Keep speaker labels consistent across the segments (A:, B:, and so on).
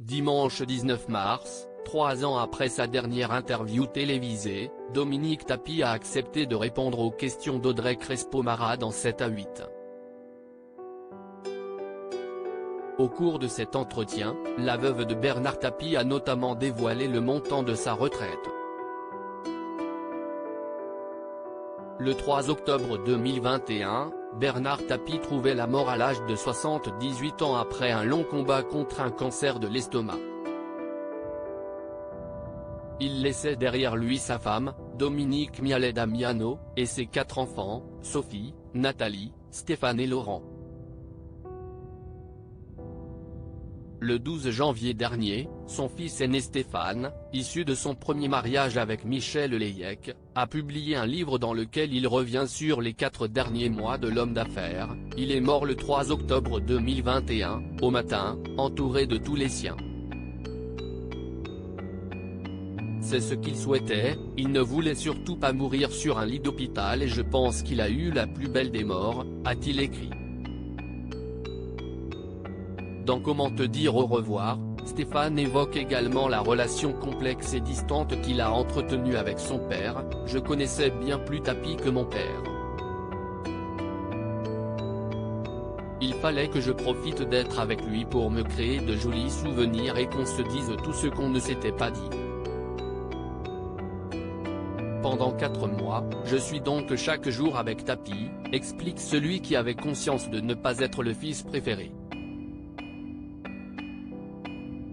A: Dimanche 19 mars, 3 ans après sa dernière interview télévisée, Dominique Tapie a accepté de répondre aux questions d'Audrey Crespo-Mara dans 7 à 8. Au cours de cet entretien, la veuve de Bernard Tapie a notamment dévoilé le montant de sa retraite. Le 3 octobre 2021, Bernard Tapie trouvait la mort à l'âge de 78 ans après un long combat contre un cancer de l'estomac. Il laissait derrière lui sa femme, Dominique Mialet-Damiano, et ses 4 enfants, Sophie, Nathalie, Stéphane et Laurent. Le 12 janvier dernier, son fils aîné Stéphane, issu de son premier mariage avec Michel Leyec, a publié un livre dans lequel il revient sur les 4 derniers mois de l'homme d'affaires. Il est mort le 3 octobre 2021, au matin, entouré de tous les siens. C'est ce qu'il souhaitait, il ne voulait surtout pas mourir sur un lit d'hôpital et je pense qu'il a eu la plus belle des morts, a-t-il écrit. Dans Comment te dire au revoir, Stéphane évoque également la relation complexe et distante qu'il a entretenue avec son père. Je connaissais bien plus Tapie que mon père. Il fallait que je profite d'être avec lui pour me créer de jolis souvenirs et qu'on se dise tout ce qu'on ne s'était pas dit. Pendant 4 mois, je suis donc chaque jour avec Tapie, explique celui qui avait conscience de ne pas être le fils préféré.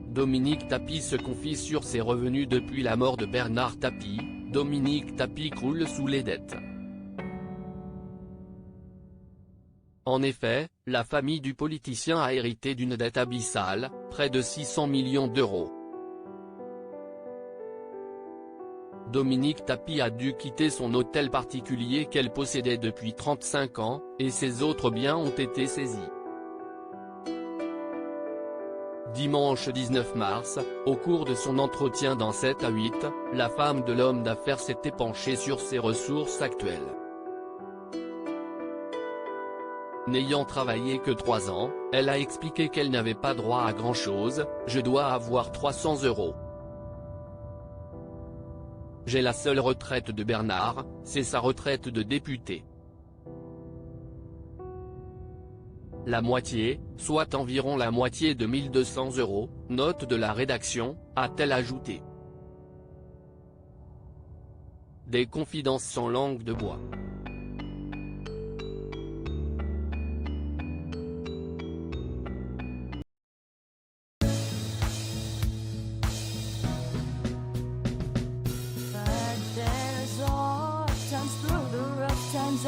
A: Dominique Tapie se confie sur ses revenus depuis la mort de Bernard Tapie. Dominique Tapie croule sous les dettes. En effet, la famille du politicien a hérité d'une dette abyssale, près de 600 millions d'euros. Dominique Tapie a dû quitter son hôtel particulier qu'elle possédait depuis 35 ans, et ses autres biens ont été saisis. Dimanche 19 mars, au cours de son entretien dans 7 à 8, la femme de l'homme d'affaires s'était penchée sur ses ressources actuelles. N'ayant travaillé que 3 ans, elle a expliqué qu'elle n'avait pas droit à grand-chose. Je dois avoir 300 €. J'ai la seule retraite de Bernard, c'est sa retraite de député. La moitié, soit environ la moitié de 1 200 €, note de la rédaction, a-t-elle ajouté. Des confidences sans langue de bois.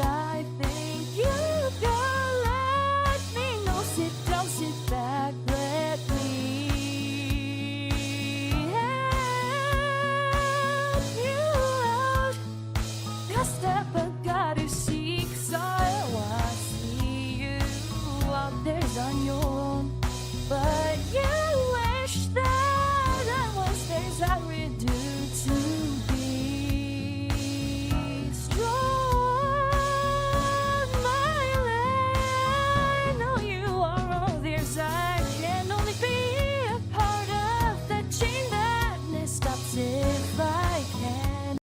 B: I think you can let me know. Sit down, sit back, let me help you out. Just